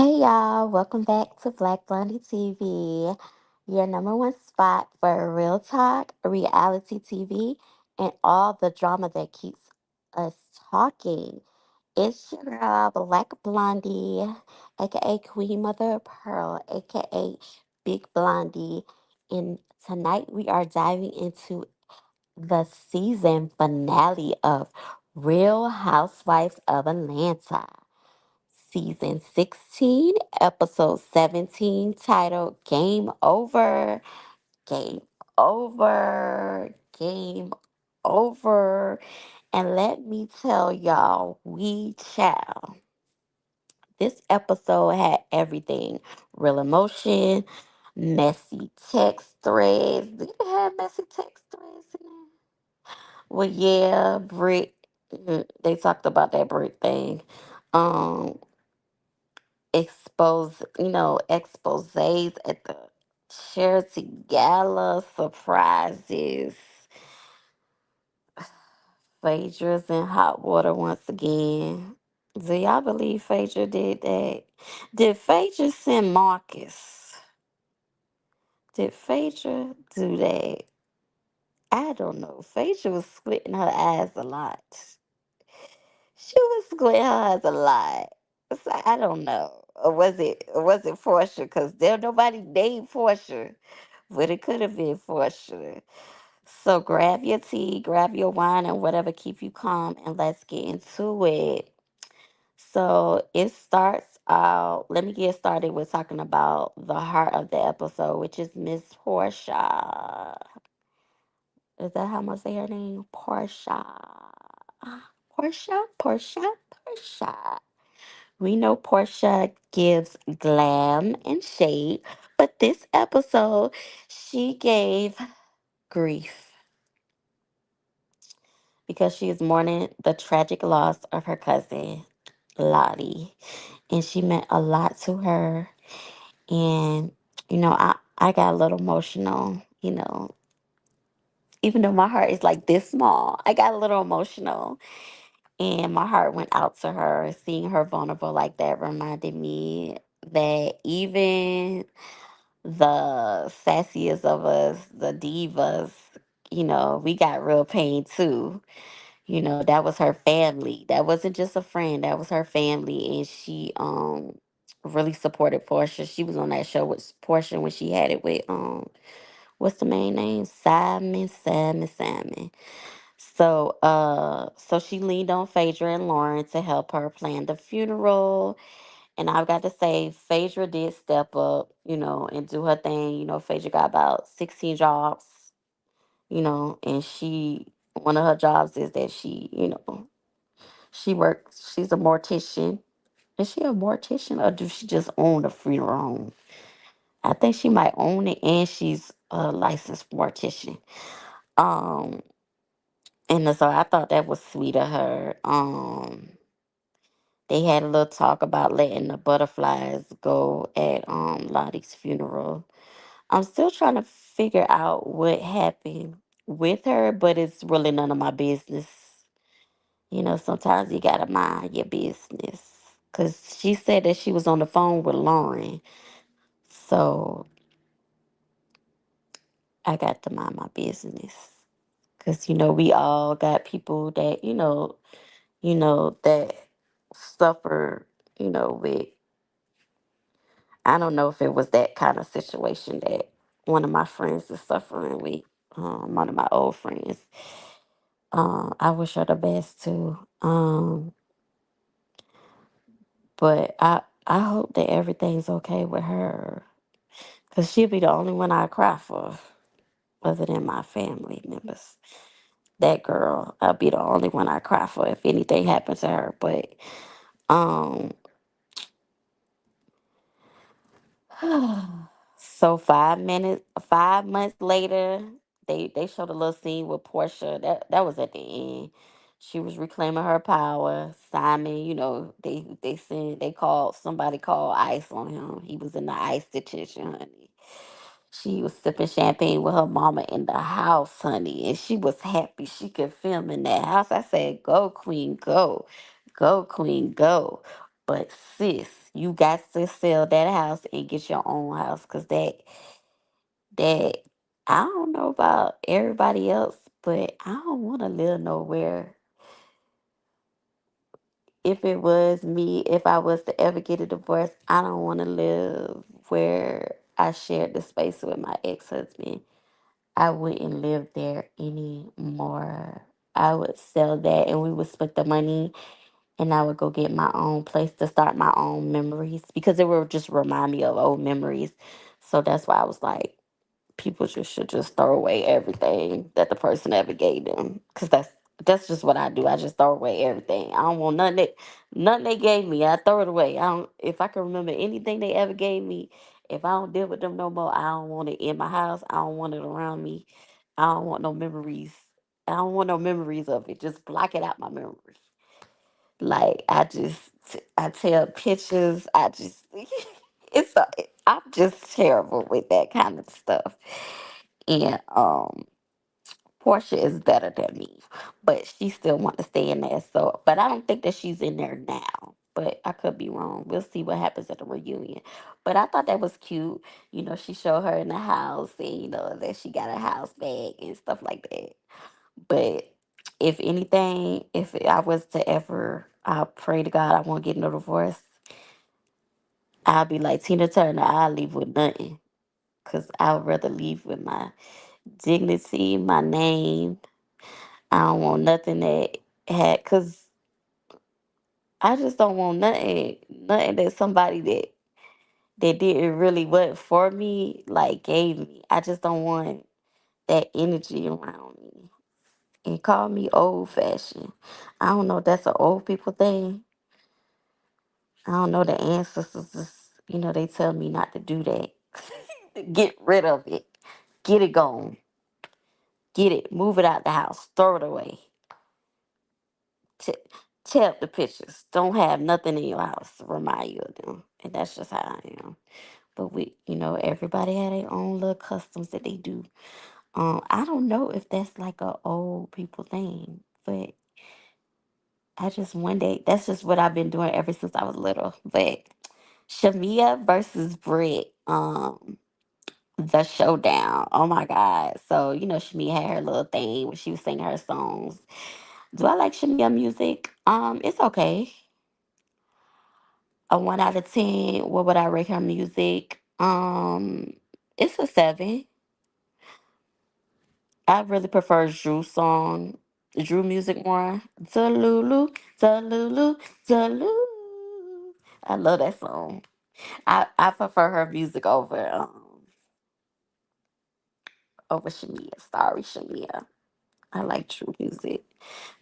Hey y'all, welcome back to Black Blondie TV, your number one spot for real talk, reality TV, and all the drama that keeps us talking. It's your girl, Black Blondie, aka Queen Mother of Pearl, aka Big Blondie. And tonight we are diving into the season finale of Real Housewives of Atlanta. Season 16, episode 17, titled Game Over, Game Over, Game Over. And let me tell y'all, we chow. This episode had everything real emotion, messy text threads. Did it have messy text threads in there? Well, yeah, Brit. They talked about that Brit thing. Um, exposés at the charity gala, surprises, Phaedra's in hot water once again. Do y'all believe Phaedra did that? Did Phaedra send Marcus? Did Phaedra do that? I don't know. Phaedra was squinting her eyes a lot. She was squinting her eyes a lot. So I don't know. Or was it Porsche? Because there nobody named Porsche. But it could have been for sure. So grab your tea, grab your wine, and whatever keep you calm, and let's get into it. So it starts out. Let me get started with talking about the heart of the episode, which is Miss Porsha. Is that how I'm gonna say her name? Porsha. Porsha. We know Porsha gives glam and shade, but this episode she gave grief because she is mourning the tragic loss of her cousin, Lottie. And she meant a lot to her. And, I got a little emotional, even though my heart is like this small, I got a little emotional. And my heart went out to her. Seeing her vulnerable like that reminded me that even the sassiest of us, the divas, we got real pain too. That was her family. That wasn't just a friend. That was her family, and she really supported Portia. She was on that show with Portia when she had it with what's the main name? Simon. So she leaned on Phaedra and Lauren to help her plan the funeral. And I've got to say, Phaedra did step up, and do her thing. Phaedra got about 16 jobs, and one of her jobs is that she works, she's a mortician. Is she a mortician or do she just own a funeral home? I think she might own it and she's a licensed mortician. Um, and so I thought that was sweet of her. They had a little talk about letting the butterflies go at Lottie's funeral. I'm still trying to figure out what happened with her, but it's really none of my business. Sometimes you gotta mind your business. Cause she said that she was on the phone with Lauren. So I got to mind my business. Cause we all got people that, that suffer, with I don't know if it was that kind of situation that one of my friends is suffering with. One of my old friends. I wish her the best too. But I hope that everything's okay with her. Because she'll be the only one I cry for, other than my family members. That girl, I'll be the only one I cry for if anything happens to her. But, um, so 5 months later, they showed a little scene with Portia. That was at the end. She was reclaiming her power. Simon, somebody called ice on him. He was in the ice detention, honey. She was sipping champagne with her mama in the house, honey, and she was happy she could film in that house. I said, "Go, Queen, go, go, Queen, go." But sis, you got to sell that house and get your own house, cause that I don't know about everybody else, but I don't want to live nowhere. If it was me, if I was to ever get a divorce, I don't want to live where I shared the space with my ex husband. I wouldn't live there anymore. I would sell that and we would split the money and I would go get my own place to start my own memories because it would just remind me of old memories. So that's why I was like, people just should just throw away everything that the person ever gave them. Cause that's just what I do. I just throw away everything. I don't want nothing they gave me. I throw it away. I don't if I can remember anything they ever gave me, if I don't deal with them no more, I don't want it in my house. I don't want it around me. I don't want no memories. I don't want no memories of it. Just block it out my memory. Like I tell pictures. I just I'm just terrible with that kind of stuff. And Portia is better than me, but she still want to stay in there. So, but I don't think that she's in there now. But I could be wrong. We'll see what happens at the reunion. But I thought that was cute. You know, she showed her in the house, and you know that she got a house bag and stuff like that. But if anything, if I was to ever, I pray to God I won't get no divorce. I'll be like Tina Turner. I'll leave with nothing, cause I would rather leave with my dignity, my name. I don't want nothing that cause I just don't want nothing that somebody that didn't really what for me, like gave me. I just don't want that energy around me. And call me old fashioned. I don't know if that's an old people thing. I don't know the ancestors just, they tell me not to do that. Get rid of it. Get it gone. Get it. Move it out the house. Throw it away. T- Tear up the pictures. Don't have nothing in your house to remind you of them. And that's just how I am. But everybody had their own little customs that they do. I don't know if that's like a old people thing, but I just one day that's just what I've been doing ever since I was little. But Shamia versus Brit, the showdown. Oh my God. So, Shamia had her little thing where she was singing her songs. Do I like Shamia music? It's okay. A 1 out of 10. What would I rate her music? It's a 7. I really prefer Drew music more. Talulu, Talulu, Talulu. I love that song. I prefer her music over Shamia. Sorry, Shamia. I like Drew music.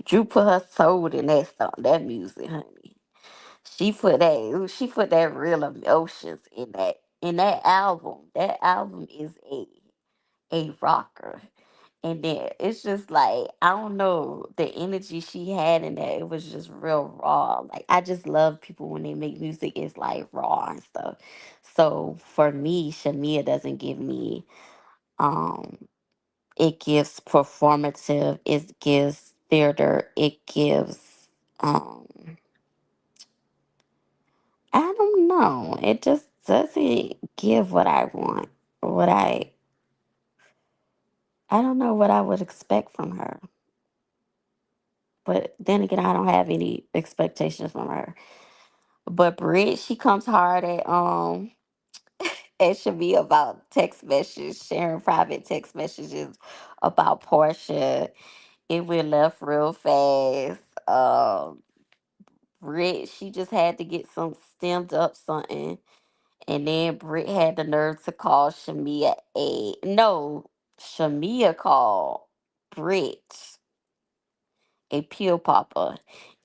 Drew put her soul in that song, that music, honey. She put that real emotions in that album. That album is a rocker. And then it's just like, I don't know, the energy she had in that, it was just real raw. Like, I just love people when they make music, it's like raw and stuff. So for me, Shamia doesn't give me, um, it gives performative, it gives theater, it gives, um, I don't know, it just doesn't give what I want, what I don't know what I would expect from her. But then again, I don't have any expectations from her. But Brit, she comes hard at should be about text messages, sharing private text messages about Portia. It went left real fast. Brit, she just had to get some stemmed up something. And then Brit had the nerve to call Shamia a no. Shamia called Brit a pill popper.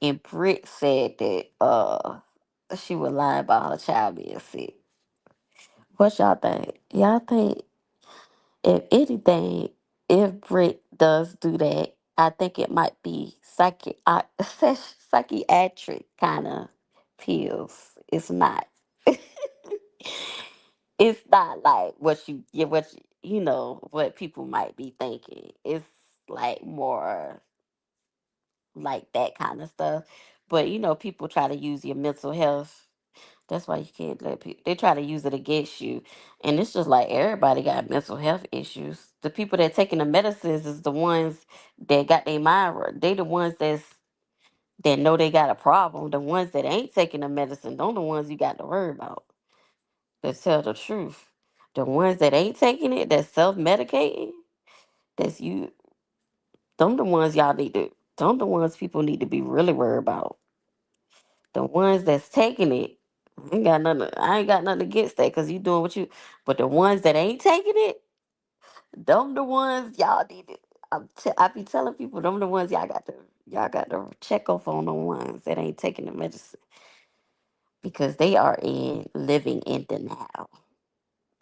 And Brit said that she was lying about her child being sick. What y'all think? Y'all think if anything, if Brit does do that, I think it might be psychiatric kind of pills. It's not. It's not like what people might be thinking. It's like more like that kind of stuff. But people try to use your mental health. That's why you can't let people. They try to use it against you, and it's just like everybody got mental health issues. The people that taking the medicines is the ones that got their mind right. They the ones that know they got a problem. The ones that ain't taking the medicine, don't the ones you got to worry about. That tell the truth. The ones that ain't taking it, that self medicating, that's you. Them the ones y'all need to. Them the ones people need to be really worried about. The ones that's taking it, I ain't got nothing against that because you doing what you. But the ones that ain't taking it, them the ones y'all need to. I be telling people, them the ones y'all got to check off on the ones that ain't taking the medicine because they are in living in denial.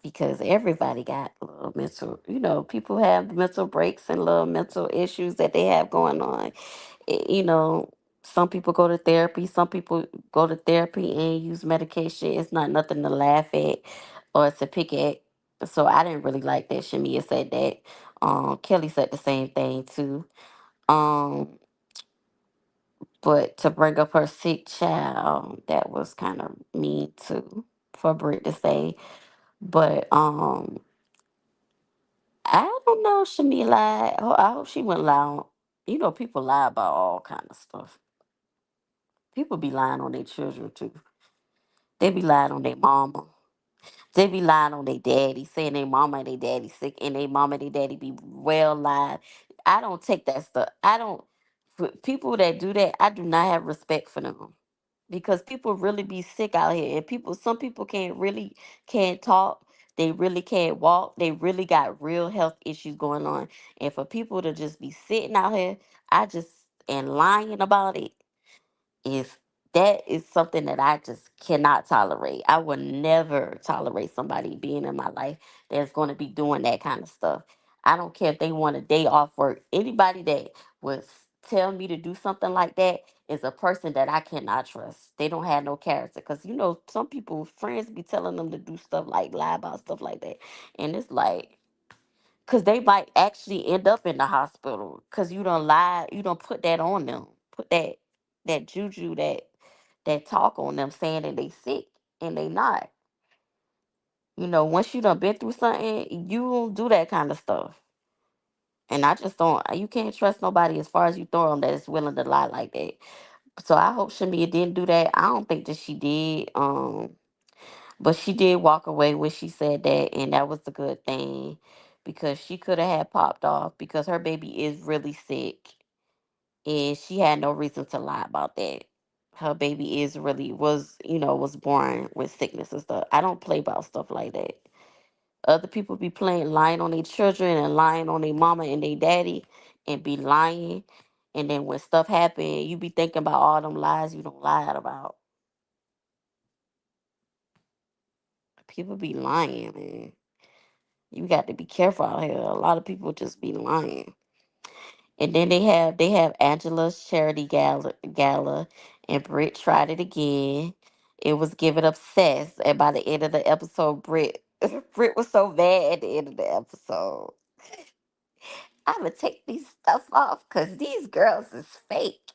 Because everybody got little mental, people have mental breaks and little mental issues that they have going on. You know, some people go to therapy, some people go to therapy and use medication. It's not nothing to laugh at or to pick at. So I didn't really like that Shamia said that. Kelly said the same thing too. Um, but to bring up her sick child, that was kind of mean too for Brit to say. But I don't know if Shamia lied. I hope she went lie. People lie about all kind of stuff. People be lying on their children too. They be lying on their mama. They be lying on their daddy, saying their mama and their daddy sick, and their mama and their daddy be well lied. I don't take that stuff. I don't. For people that do that, I do not have respect for them because people really be sick out here, and some people can't talk. They really can't walk. They really got real health issues going on, and for people to just be sitting out here, I just and lying about it is that is something that I just cannot tolerate. I would never tolerate somebody being in my life that's going to be doing that kind of stuff. I don't care if they want a day off work. Anybody that would tell me to do something like that is a person that I cannot trust. They don't have no character because some people friends be telling them to do stuff like lie about stuff like that, and it's like because they might actually end up in the hospital because you don't lie, you don't put that on them, put that juju, that talk on them saying that they sick and they not. Once you done been through something, you don't do that kind of stuff. And I just don't. You can't trust nobody as far as you throw them that is willing to lie like that. So I hope Shamia didn't do that. I don't think that she did. But she did walk away when she said that, and that was the good thing because she could have had popped off because her baby is really sick, and she had no reason to lie about that. Her baby is really was born with sickness and stuff. I don't play about stuff like that. Other people be lying on their children and lying on their mama and their daddy and be lying, and then when stuff happen, you be thinking about all them lies you don't lie about. People be lying, man. You got to be careful out here. A lot of people just be lying. And then they have Angela's charity gala, and Brit tried it again. It was giving obsessed, and by the end of the episode, Brit was so mad at the end of the episode. I'ma take these stuff off because these girls is fake.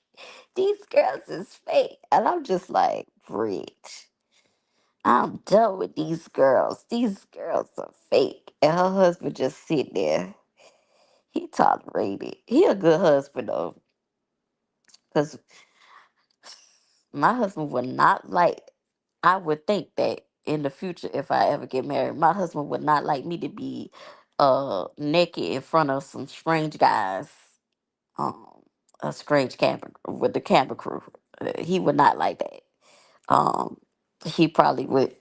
These girls is fake, and I'm just like Brit. I'm done with these girls. These girls are fake, and her husband just sit there. He tolerated. He a good husband though, cause my husband would not like. I would think that in the future, if I ever get married, my husband would not like me to be naked in front of some strange guys. Um, a strange camper with the camper crew. He would not like that. Um, he probably would.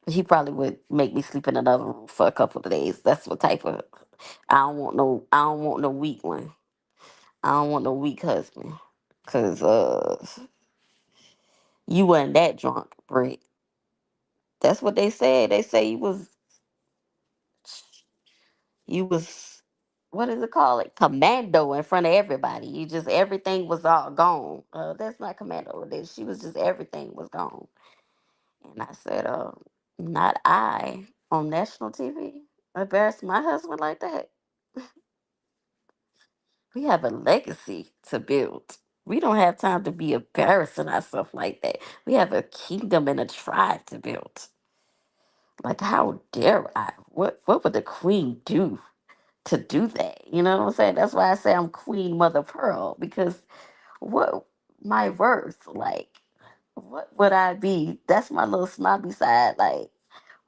He probably would make me sleep in another room for a couple of days. That's what type of. I don't want no. I don't want no weak one. I don't want no weak husband. Cause you wasn't that drunk, Britt. That's what they said. They say you was what is it called? Like commando in front of everybody. You just everything was all gone. That's not commando. She was just everything was gone. And I said, not I on national TV. Embarrass my husband like that. We have a legacy to build. We don't have time to be embarrassing ourselves like that. We have a kingdom and a tribe to build. Like, how dare I? What would the queen do to do that? You know what I'm saying? That's why I say I'm Queen Mother Pearl, because what my worth, like, what would I be? That's my little snobby side. Like,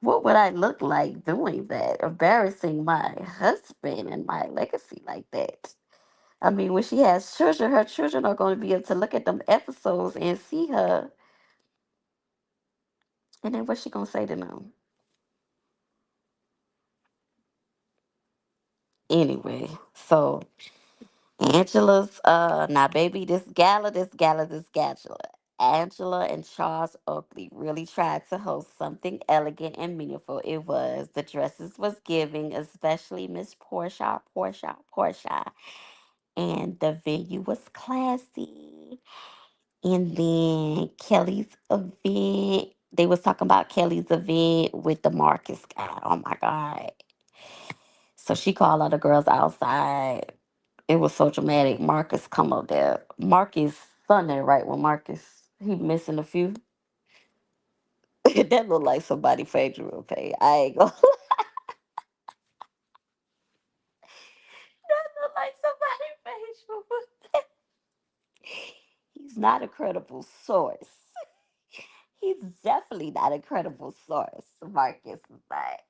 what would I look like doing that? Embarrassing my husband and my legacy like that. I mean, when she has children, her children are going to be able to look at them episodes and see her. And then what's she going to say to them? Anyway, so Angela's, now baby, this gala. Angela and Charles Oakley really tried to host something elegant and meaningful. It was. The dresses was giving, especially Miss Porsha. And the venue was classy. And then Kelly's event, they was talking about Kelly's event with the Marcus guy. Oh my God. So she called all the girls outside. It was so dramatic. Marcus come up there. Marcus Sunday, right? When Marcus, he missing a few. That look like somebody Phaedra will pay. I ain't gonna that look like somebody Phaedra will pay. He's not a credible source. He's definitely not a credible source. Marcus is not.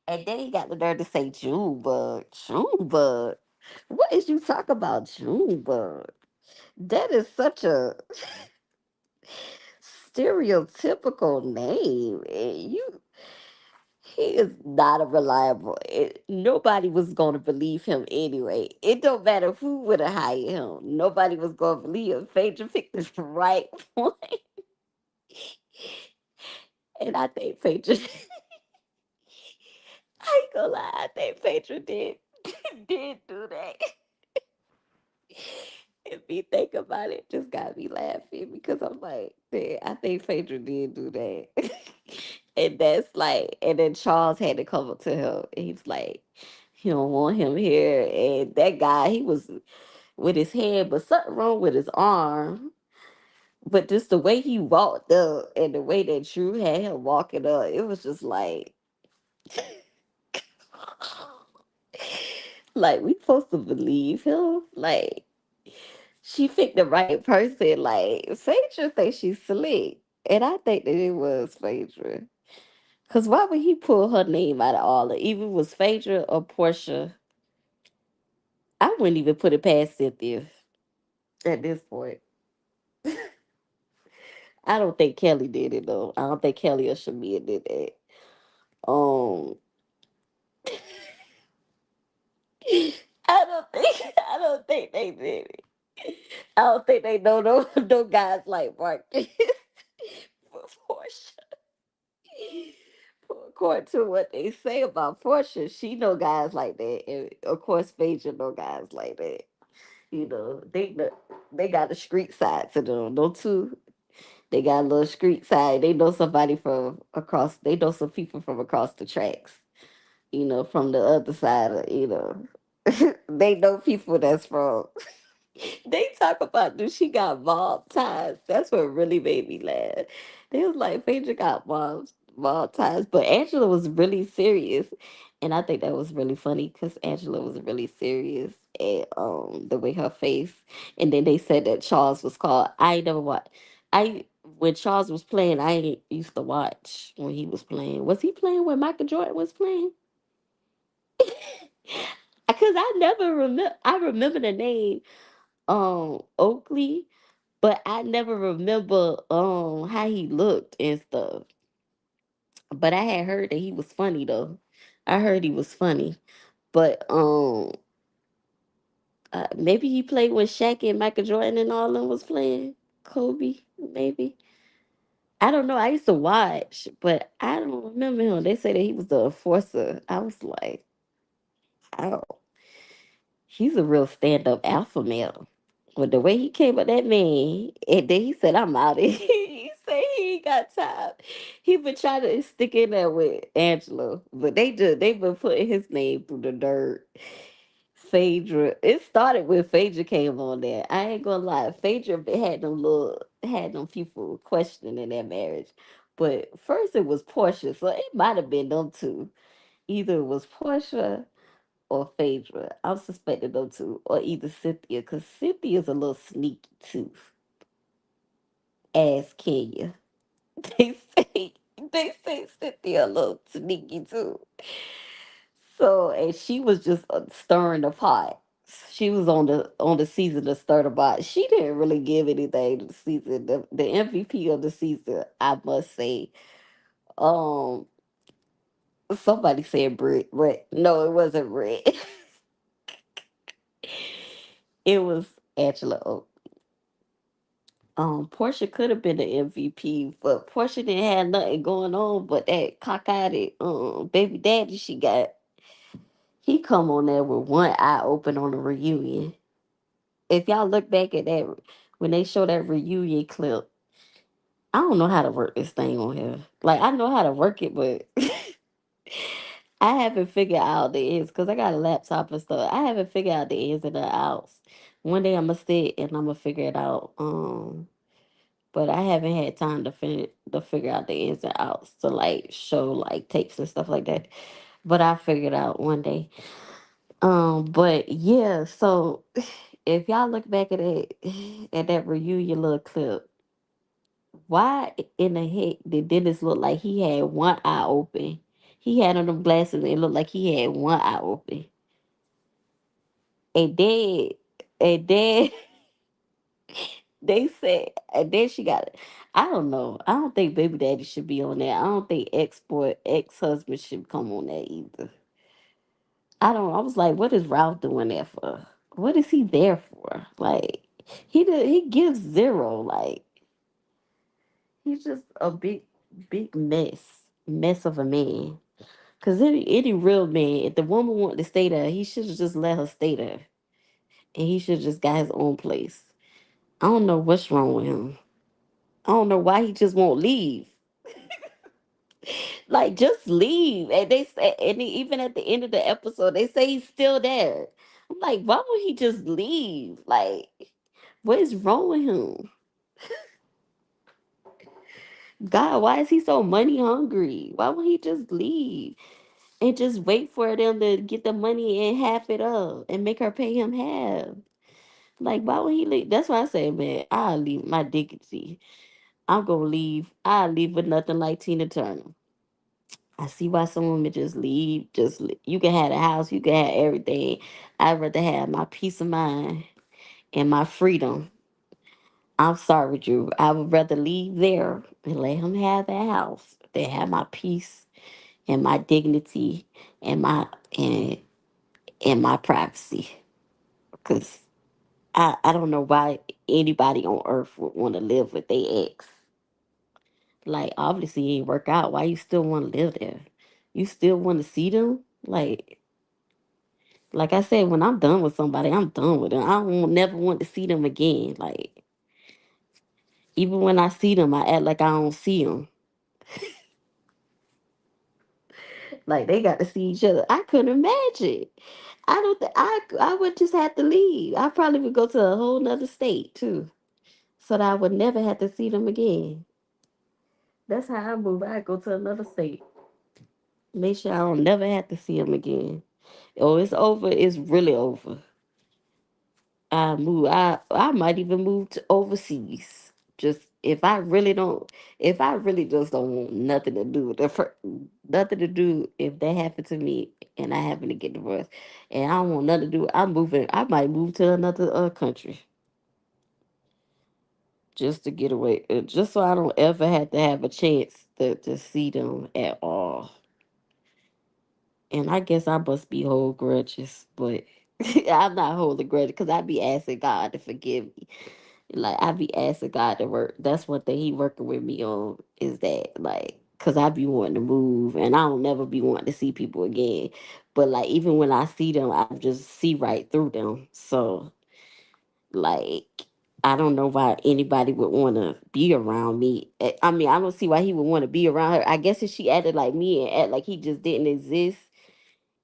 And then he got the nerve to say Junebug. Junebug. What is you talking about, Junebug? That is such a stereotypical name. And he is not a reliable. Nobody was going to believe him anyway. It don't matter who would have hired him. Nobody was going to believe him. Phaedra picked the right one. And I think Phaedra, I ain't gonna lie, I think Phaedra did do that. If you think about it, just got me laughing because I'm like, man, I think Phaedra did do that. And that's like, and then Charles had to come up to him and he was like, he don't want him here. And that guy, he was with his head, but something wrong with his arm. But just the way he walked up and the way that Drew had him walking up, it was just like we supposed to believe him? Like, she picked the right person. Like, Phaedra thinks she's slick. And I think that it was Phaedra. Because why would he pull her name out of all of it? Even was Phaedra or Portia, I wouldn't even put it past Cynthia at this point. I don't think Kelly did it though. I don't think Kelly or Shamia did that. Um, I don't think they did it. I don't think they know no guys like Marcus. Portia. According to what they say about Portia, she know guys like that, and of course, Phaedra know guys like that. You know, they got a street side to them. No two, they got a little street side. They know somebody from across. They know some people from across the tracks. You know, from the other side. You know, they know people that's from. They talk about do she got mob ties. That's what really made me laugh. They was like Phaedra got mob ties, but Angela was really serious, and I think that was really funny because Angela was really serious and the way her face. And then they said that Charles was called. I ain't never watched. I When Charles was playing, I ain't used to watch when he was playing. Was he playing when Michael Jordan was playing? Because I never remember. I remember the name Oakley, but I never remember how he looked and stuff. But I had heard that he was funny though. I heard he was funny. But maybe he played when Shaq and Michael Jordan and all them was playing. Kobe, maybe. I don't know. I used to watch, but I don't remember him. They say that he was the enforcer. I was like, oh, he's a real stand up alpha male. But the way he came at that man, and then he said, I'm out of here. He said he ain't got time. He been trying to stick in there with Angela, but they been putting his name through the dirt. Phaedra. It started when Phaedra came on there. I ain't gonna lie. Phaedra had them people questioning their marriage. But first it was Porsha, so it might have been them two. Either it was Porsha or Phaedra. I'm suspecting them two. Or either Cynthia, because Cynthia's a little sneaky too. As Kenya. They say they say Cynthia a little sneaky too. So and she was just stirring the pot. She was on the season to stir the pot. She didn't really give anything to the season. The MVP of the season, I must say. Um, somebody said Brit, but no, it wasn't Brit. It was Angela. Portia could have been the MVP, but Portia didn't have nothing going on. But that cockeyed baby daddy she got, he come on there with one eye open on the reunion. If y'all look back at that when they show that reunion clip, I don't know how to work this thing on here. Like I know how to work it, but I haven't figured out the ins because I got a laptop and stuff. I haven't figured out the ins and the outs. One day I'm gonna sit and I'm gonna figure it out. But I haven't had time to figure out the ins and outs to like show like tapes and stuff like that. But I figured out one day. But yeah, so if y'all look back at it at that reunion little clip, why in the heck did Dennis look like he had one eye open? He had on them glasses and it looked like he had one eye open. And then and then they said and then she got it. I don't know. I don't think baby daddy should be on there. I don't think ex husband should come on there either. I was like, what is Ralph doing there for? What is he there for? Like he gives zero. Like he's just a big mess of a man. Cause any real man, if the woman wanted to stay there, he should have just let her stay there, and he should just got his own place. I don't know what's wrong with him. I don't know why he just won't leave. Like just leave. And they say, even at the end of the episode, they say he's still there. I'm like, why would he just leave? Like, what is wrong with him? God, why is he so money hungry? Why would he just leave and just wait for them to get the money and half it up and make her pay him half? Like, why would he leave? That's why I say, man, I'll leave my dignity. I'm gonna leave. I'll leave with nothing like Tina Turner. I see why some women just leave. You can have the house, you can have everything. I'd rather have my peace of mind and my freedom. I'm sorry, Drew. I would rather leave there and let him have that house than have my peace and my dignity and and and my privacy. Cause I don't know why anybody on earth would want to live with their ex. Like obviously it ain't work out. Why you still want to live there? You still want to see them? Like I said, when I'm done with somebody, I'm done with them. I don't never want to see them again. Like even when I see them, I act like I don't see them. Like they got to see each other. I couldn't imagine. I don't. I would just have to leave. I probably would go to a whole nother state too, so that I would never have to see them again. That's how I move. I go to another state. Make sure I don't never have to see them again. Oh, it's over. It's really over. I move. I might even move to overseas. Just if I really just don't want nothing to do with nothing to do if that happened to me and I happen to get divorced and I don't want nothing to do. I'm moving. I might move to another country just to get away, just so I don't ever have to have a chance to see them at all. And I guess I must be hold grudges, but I'm not holding grudges because I be asking God to forgive me. Like I be asking God to work. That's one thing He working with me on is that like, cause I be wanting to move and I don't never be wanting to see people again. But like even when I see them, I just see right through them. So like. I don't know why anybody would want to be around me. I mean, I don't see why he would want to be around her. I guess if she acted like me and act like he just didn't exist,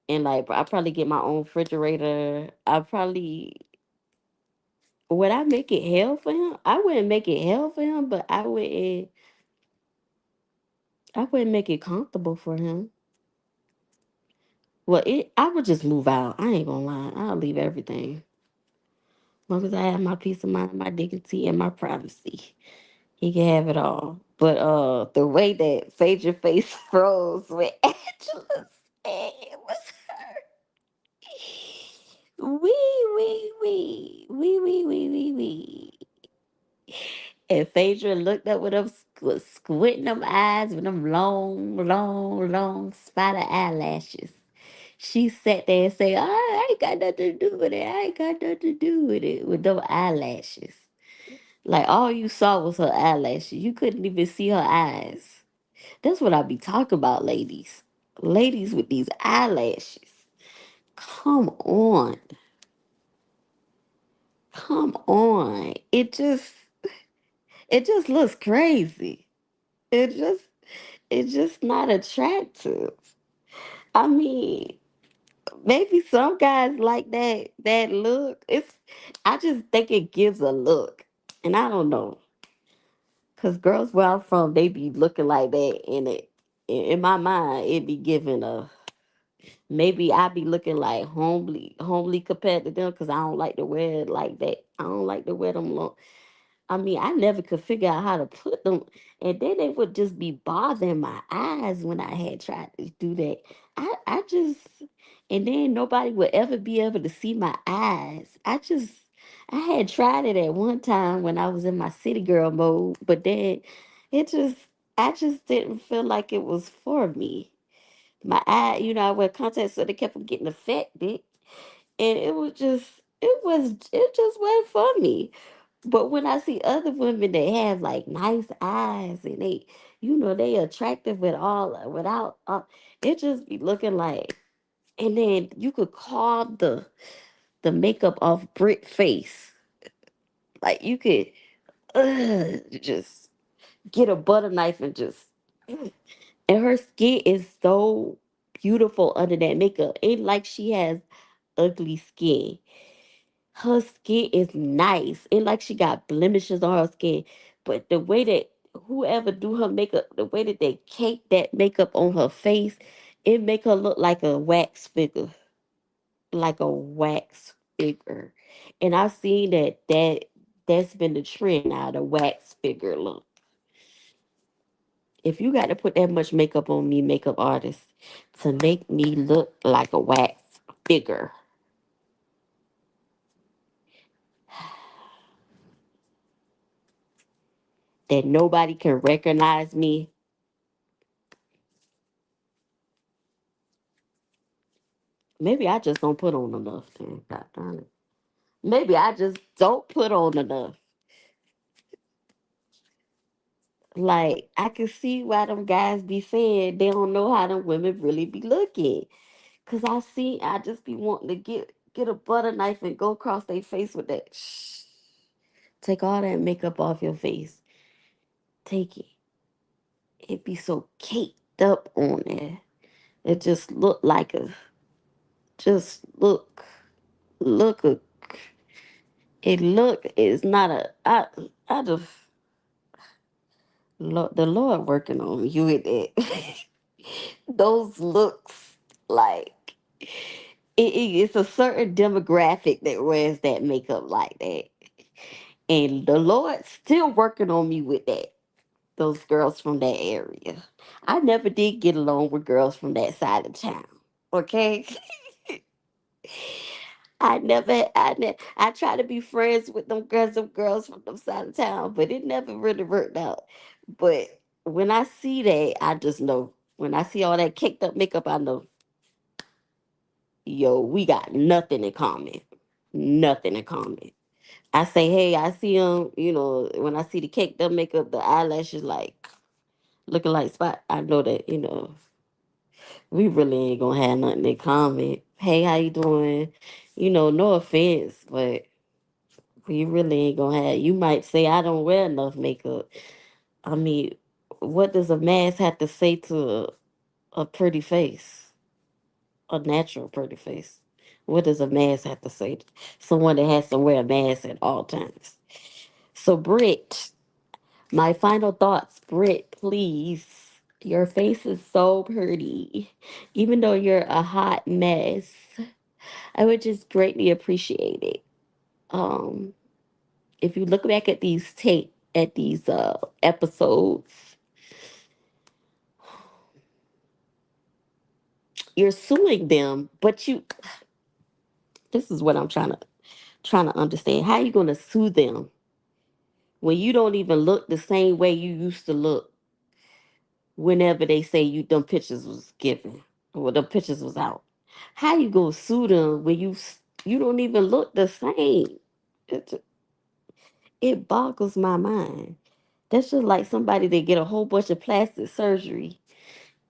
And like I probably get my own refrigerator. I probably would I make it hell for him? I wouldn't make it hell for him, but I wouldn't make it comfortable for him. Well, I would just move out. I ain't gonna lie. I'll leave everything. As long as I have my peace of mind, my dignity, and my privacy. He can have it all. But the way that Phaedra face froze when Angela said it was her. Wee. And Phaedra looked up with them squinting them eyes with them long spider eyelashes. She sat there and said, I ain't got nothing to do with it. I ain't got nothing to do with it with them eyelashes. Like all you saw was her eyelashes. You couldn't even see her eyes. That's what I be talking about, ladies. Ladies with these eyelashes. Come on. Come on. It just looks crazy. It just it's just not attractive. I mean, maybe some guys like that look. I just think it gives a look. And I don't know. Cause girls where I'm from, they be looking like that in my mind, it be giving a maybe I be looking like homely compared to them because I don't like to wear it like that. I don't like to wear them long. I mean, I never could figure out how to put them, and then they would just be bothering my eyes when I had tried to do that. I just, and then nobody would ever be able to see my eyes. I had tried it at one time when I was in my city girl mode, but then it just, I just didn't feel like it was for me. My eye, I wear contacts, so they kept on getting affected, and it just wasn't for me. But when I see other women that have like nice eyes and they attractive with all without, it just be looking like, and then you could carve the makeup off Brit face, like you could just get a butter knife and just, and her skin is so beautiful under that makeup. Ain't like she has ugly skin. Her skin is nice. It like she got blemishes on her skin. But the way that whoever do her makeup, the way that they cake that makeup on her face, it make her look like a wax figure. Like a wax figure. And I've seen that's been the trend now, the wax figure look. If you got to put that much makeup on me, makeup artist, to make me look like a wax figure, that nobody can recognize me. Maybe I just don't put on enough then. God darn it. Maybe I just don't put on enough. Like I can see why them guys be saying they don't know how them women really be looking. Cause I just be wanting to get a butter knife and go across their face with that. Shh. Take all that makeup off your face. Take it. It be so caked up on there. It just look like just look a, it look, it's not a, I just, the Lord working on you with it. Those looks like it's a certain demographic that wears that makeup like that, and the Lord still working on me with that. Those girls from that area, I never did get along with girls from that side of town. Okay, I try to be friends with them girls from them side of town, but it never really worked out. But when I see that, I just know. When I see all that caked up makeup, I know, yo, we got nothing in common. Nothing in common. I say, hey, I see them, when I see the caked up makeup, the eyelashes like looking like spot, I know that, we really ain't gonna have nothing in common. Hey, how you doing? No offense, but we really ain't gonna have. You might say I don't wear enough makeup. I mean, what does a mask have to say to a pretty face? a natural pretty face. What does a mask have to say? Someone that has to wear a mask at all times. So, Brit, my final thoughts. Brit, please. Your face is so pretty. Even though you're a hot mess, I would just greatly appreciate it. Um, if you look back at these episodes, you're suing them, but you this is what I'm trying to understand. How are you gonna sue them when you don't even look the same way you used to look whenever they say you them pictures was given or the pictures was out? How you gonna sue them when you don't even look the same? It, it boggles my mind. That's just like somebody that get a whole bunch of plastic surgery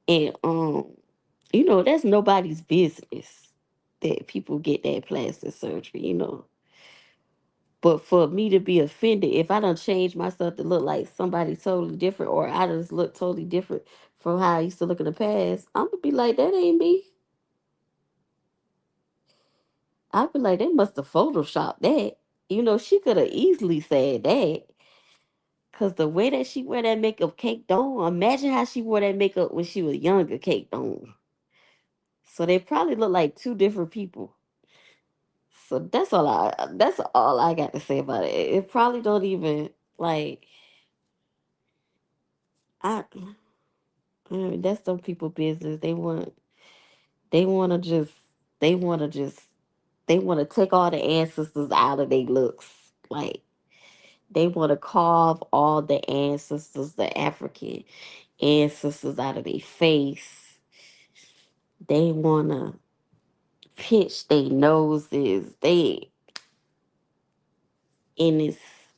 and that's nobody's business that people get that plastic surgery. But for me to be offended, if I don't change myself to look like somebody totally different, or I just look totally different from how I used to look in the past, I'm gonna be like, that ain't me. I'd be like, they must have photoshopped that. She could have easily said that. Cause the way that she wear that makeup caked on, imagine how she wore that makeup when she was younger caked on. So they probably look like two different people. So that's all I got to say about it. It probably don't even like I that's some people business. They wanna just they wanna just they wanna take all the ancestors out of their looks. Like they wanna carve all the ancestors, the African ancestors out of their face. They wanna pitch their noses. And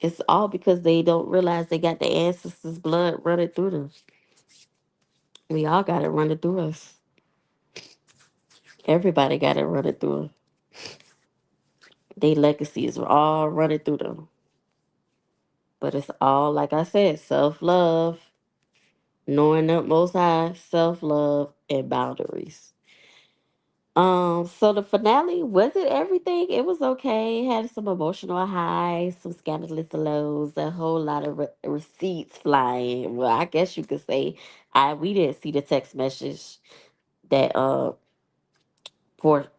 it's all because they don't realize they got the ancestors' blood running through them. We all got it running through us. Everybody got it running through them. Their legacies are all running through them. But it's all, like I said, self love, knowing the most high, self love, and boundaries. So the finale, was it everything? It was okay. It had some emotional highs, some scandalous lows, a whole lot of receipts flying. Well, I guess you could say we didn't see the text message that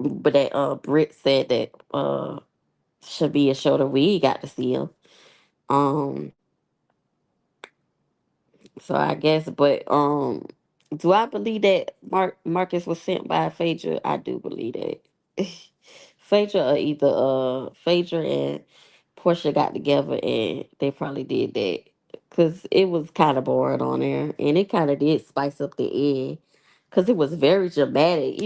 but that Brit said that should be a show that we got to see him. Um, so I guess, but do I believe that Marcus was sent by Phaedra? I do believe that. Phaedra or either Phaedra and Porsha got together and they probably did that because it was kind of boring on there and it kind of did spice up the end because it was very dramatic.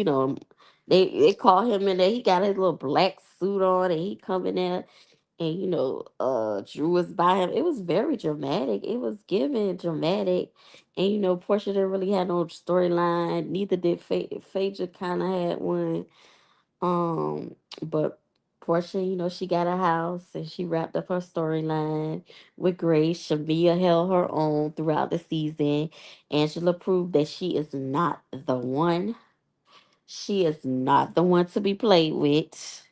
They call him in there. He got his little black suit on and he come in there and Drew was by him. It was very dramatic. It was given dramatic, and Portia didn't really have no storyline. Neither did Phaedra. Kind of had one. But Portia, she got a house and she wrapped up her storyline with grace. Shamia held her own throughout the season. Angela proved that she is not the one. She is not the one to be played with.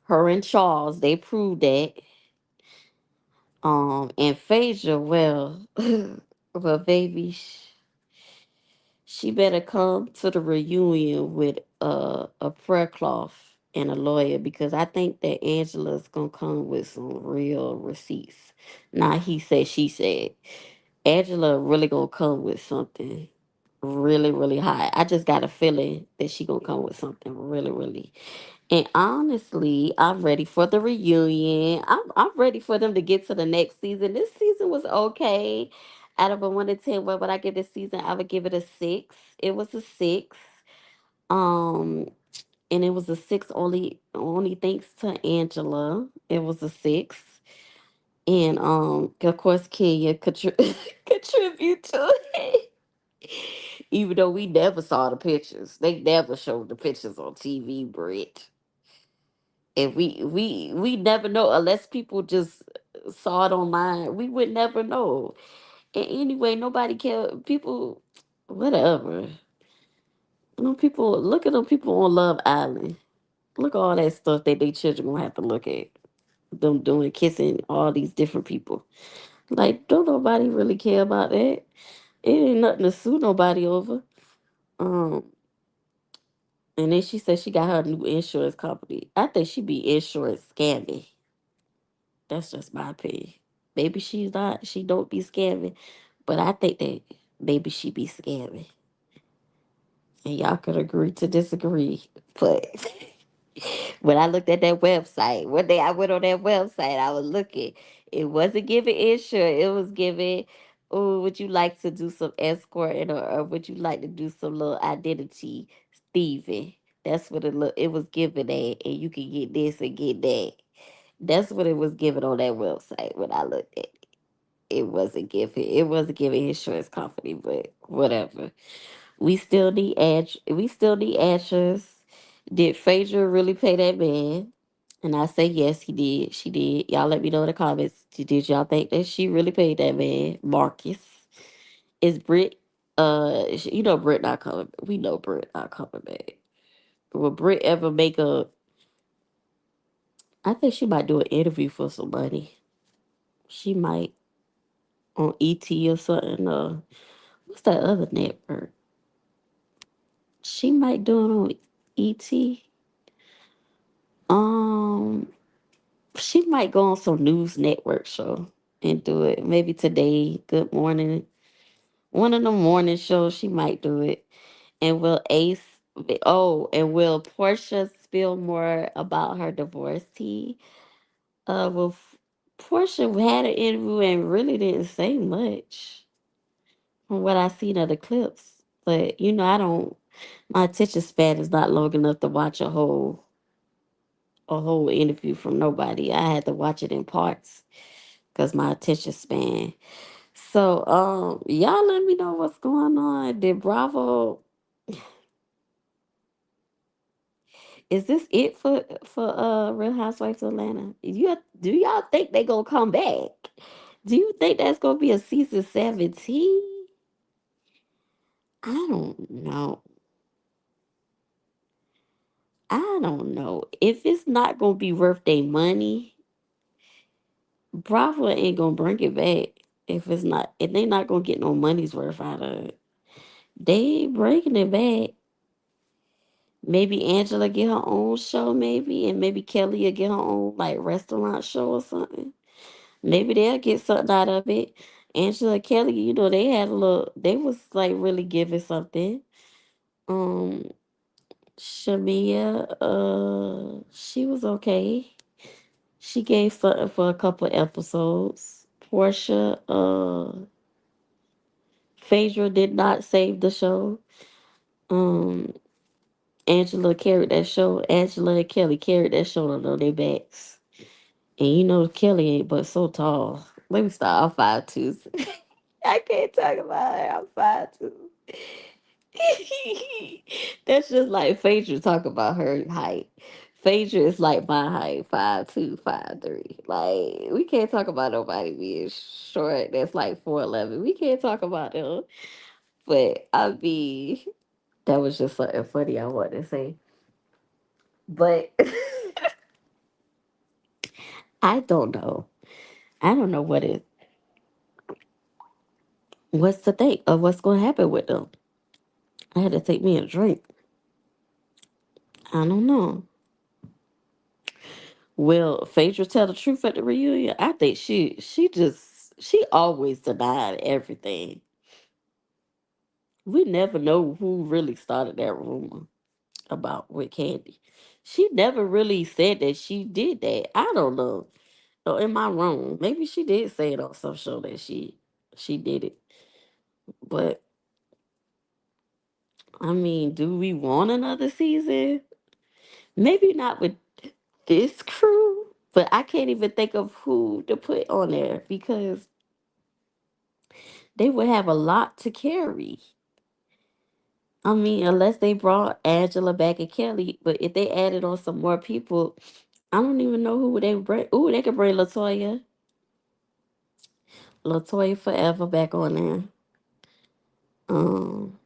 Her and Charles, they proved that. And Phaedra, well, well, baby, she better come to the reunion with a prayer cloth and a lawyer because I think that Angela's gonna come with some real receipts. Now he said, she said. Angela really gonna come with something really, really high. I just got a feeling that she gonna come with something really, really. And honestly, I'm ready for the reunion. I'm ready for them to get to the next season. This season was okay. Out of a 1 to 10, what would I give this season? I would give it a 6. It was a 6. Um, and it was a 6 only thanks to Angela. It was a 6. And of course Kenya contribute to it. Even though we never saw the pictures. They never showed the pictures on TV, Brit. And we never know unless people just saw it online. We would never know. And anyway, nobody care. People, whatever. Them people, look at them people on Love Island. Look at all that stuff that they children gonna have to look at. Them doing kissing all these different people. Like, don't nobody really care about that. It ain't nothing to sue nobody over. Um, and then she said she got her new insurance company. I think she be insurance scamming. That's just my opinion. Maybe she's not. She don't be scamming, but I think that maybe she be scamming. And y'all could agree to disagree. But when I looked at that website, one day I went on that website, I was looking. It wasn't giving insurance. It was giving, oh, would you like to do some escorting or would you like to do some little identity thieving? That's what it was giving that, and you can get this and get that. That's what it was giving on that website when I looked at it. It wasn't giving insurance company, but whatever. We still need answers. Did Phaedra really pay that man? And I say yes, he did. She did. Y'all let me know in the comments. Did y'all think that she really paid that man? Marcus. Is Brit Brit not coming. We know Brit not coming back. Will Brit ever make a I think she might do an interview for some money. She might on ET or something. What's that other network? She might do it on ET. Um she might go on some news network show and do it. Maybe today, Good Morning. One of the morning shows she might do it. And will Portia spill more about her divorce tea? Portia had an interview and really didn't say much from what I seen of the clips. But I don't my attention span is not long enough to watch a whole interview from nobody. I had to watch it in parts because my attention span. So, y'all let me know what's going on. Did Bravo? Is this it for Real Housewives of Atlanta? Do y'all think they gonna come back? Do you think that's gonna be a season 17? I don't know. I don't know. If it's not gonna be worth their money, Bravo ain't gonna bring it back. If they not gonna get no money's worth out of it, they ain't bringing it back. Maybe Angela get her own show, maybe, and maybe Kelly will get her own like restaurant show or something. Maybe they'll get something out of it. Angela and Kelly, they was like really giving something. Um, Shamia, she was okay. She gave something for a couple episodes. Portia, Phaedra did not save the show. Um, Angela carried that show. Angela and Kelly carried that show on their backs. And Kelly ain't but so tall. Let me stop. I'm 5'2". I can't talk about her. I'm 5'2". That's just like Phaedra talk about her height. Phaedra is like my height, 5'2", 5'3". Like, we can't talk about nobody being short that's like 4'11". We can't talk about them. But I mean, that was just something funny I wanted to say. But I don't know. I don't know what's to think of what's gonna happen with them. I had to take me a drink. I don't know. Will Phaedra tell the truth at the reunion? I think she always denied everything. We never know who really started that rumor about with Candy. She never really said that she did that. I don't know. Or am I wrong? Maybe she did say it on some show that she did it. But I mean, do we want another season? Maybe not with this crew, but I can't even think of who to put on there because they would have a lot to carry. I mean, unless they brought Angela back and Kelly, but if they added on some more people, I don't even know who they bring. Ooh, they could bring Latoya Forever back on there. Um,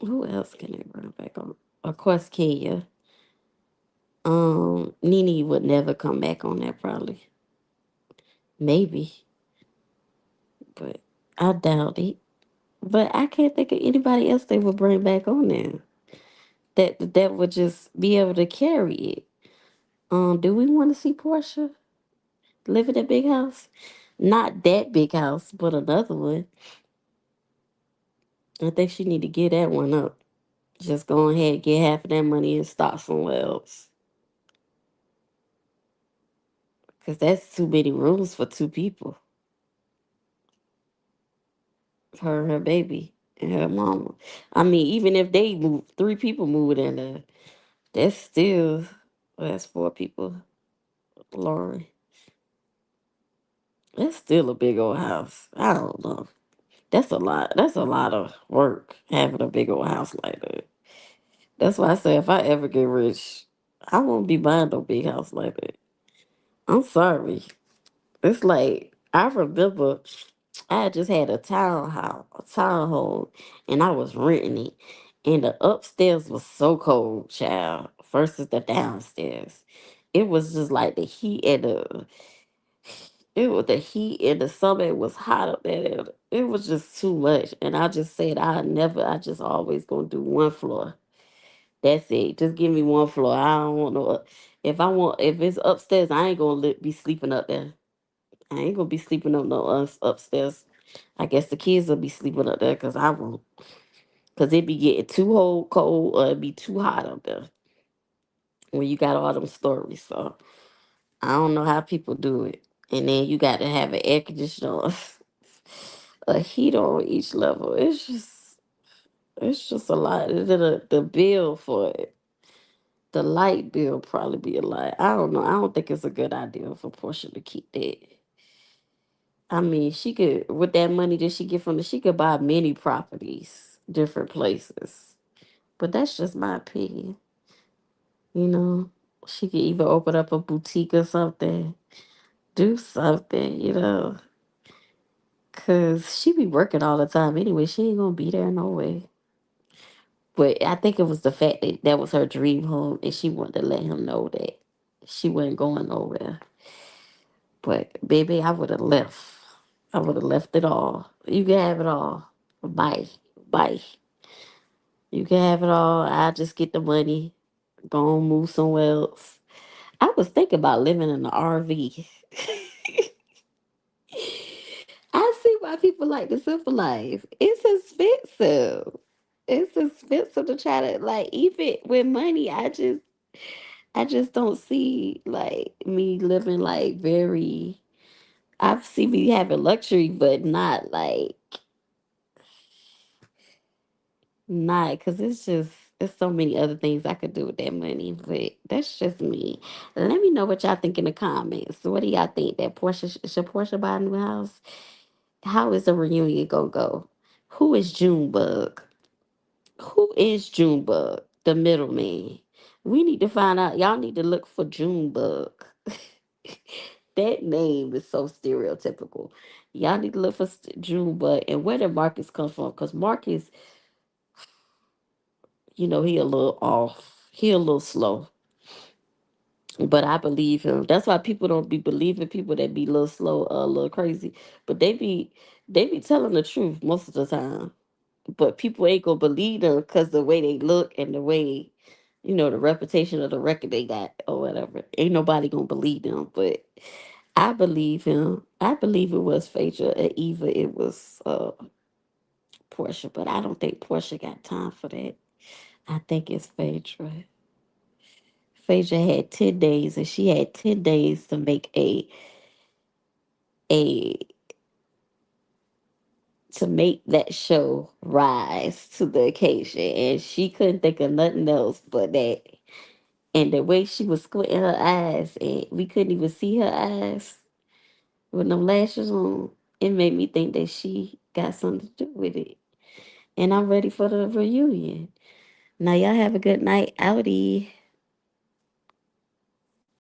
Who else can they bring back on? Of course, Kenya. Nene would never come back on that probably. Maybe, but I doubt it. But I can't think of anybody else they would bring back on there that would just be able to carry it. Do we want to see Portia live in a big house? Not that big house, but another one. I think she need to get that one up. Just go ahead and get half of that money and start somewhere else. Cause that's too many rooms for two people. Her and her baby and her mama. I mean, even if they move, three people move in there, that's still that's four people. Lauren, that's still a big old house. I don't know. That's a lot. That's a lot of work having a big old house like that. That's why I say if I ever get rich, I won't be buying no big house like that. I'm sorry. It's like I remember I had just had a townhome, and I was renting it, and the upstairs was so cold, child, versus the downstairs. It was just like the heat and the heat in the summer. It was hot up there. It was just too much, and I just said I just always gonna do one floor. That's it. Just give me one floor. I don't want no. If it's upstairs, I ain't gonna be sleeping up there. I ain't gonna be sleeping on no upstairs. I guess the kids will be sleeping up there because I won't. Because it be getting too cold or it be too hot up there when you got all them stories. So I don't know how people do it. And then you got to have an air conditioner, a heater on each level. It's just a lot. And then the bill for it, the light bill probably be a lot. I don't know. I don't think it's a good idea for Portia to keep that. I mean, she could with that money that she get from she could buy many properties, different places. But that's just my opinion. You know, she could either open up a boutique or something, do something. Cause she be working all the time anyway. She ain't gonna be there no way. But I think it was the fact that that was her dream home, and she wanted to let him know that she wasn't going nowhere. But baby, I would have left. I would have left it all. You can have it all. Bye. Bye. You can have it all. I just get the money. Go and move somewhere else. I was thinking about living in an RV. I see why people like the simple life. It's expensive. It's expensive to try to like even with money. I just don't see like me living like very. I see me having luxury, but not because it's so many other things I could do with that money. But that's just me. Let me know what y'all think in the comments. What do y'all think that Portia buy a new house? How is the reunion gonna go? Who is Junebug? Who is Junebug? The middleman. We need to find out. Y'all need to look for Junebug. That name is so stereotypical. Y'all need to look for Junebug and where did Marcus come from? Because Marcus, he a little off. He a little slow. But I believe him. That's why people don't be believing people that be a little slow, a little crazy. But they be telling the truth most of the time. But people ain't gonna believe them because the way they look and the way, the reputation of the record they got or whatever. Ain't nobody gonna believe them. But I believe him. I believe it was Phaedra and Eva. It was Portia. But I don't think Portia got time for that. I think it's Phaedra. Phaedra had 10 days and she had 10 days to make a to make that show rise to the occasion. And she couldn't think of nothing else but that. And the way she was squinting her eyes and we couldn't even see her eyes with them lashes on, it made me think that she got something to do with it. And I'm ready for the reunion. Now y'all have a good night. Outie.